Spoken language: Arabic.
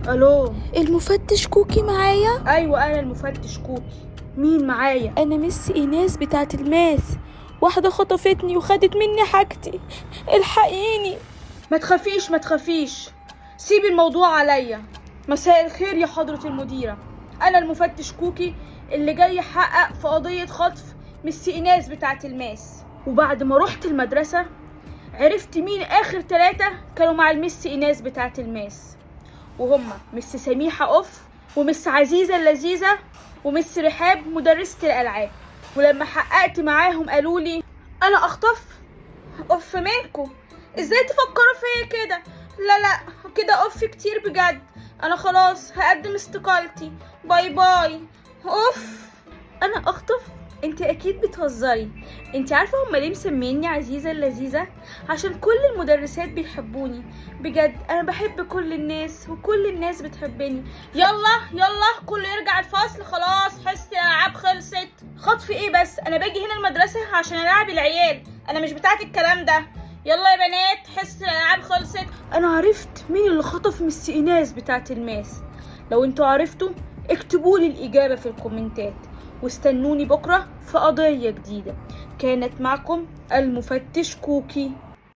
الو. المفتش كوكي معايا؟ ايوه انا المفتش كوكي. مين معايا؟ انا مس ايناس بتاعت الماس. واحدة خطفتني وخدت مني حاجتي، الحقيني. ما تخافيش ما تخافيش، سيبي الموضوع عليا. مساء الخير يا حضرة المديرة، انا المفتش كوكي اللي جاي يحقق في قضية خطف مس ايناس بتاعت الماس. وبعد ما رحت المدرسة عرفت مين اخر 3 كانوا مع المس ايناس بتاعت الماس، وهما مس سميحة اوف، ومس عزيزة اللذيذة، ومس رحاب مدرسة الالعاب. ولما حققت معاهم قالولي انا اخطف؟ اوف منكم، ازاي تفكروا فيا كده؟ لا لا، كده اوف كتير بجد. انا خلاص هقدم استقالتي، باي باي. اوف. انا اخطف؟ انت اكيد بتهزري. انت عارفه هما ليه مسميني عزيزه اللذيذه؟ عشان كل المدرسات بيحبوني. بجد انا بحب كل الناس وكل الناس بتحبني. يلا يلا كله يرجع الفصل، خلاص حصه الالعاب خلصت. خطف ايه بس؟ انا باجي هنا المدرسه عشان العب العيال، انا مش بتاعت الكلام ده. يلا يا بنات حصه الالعاب خلصت. انا عرفت مين اللي خطف مس ايناس بتاعت الماس. لو انتوا عرفتوا اكتبولي الاجابه في الكومنتات، واستنوني بكرة في قضية جديدة. كانت معكم المفتش كوكي.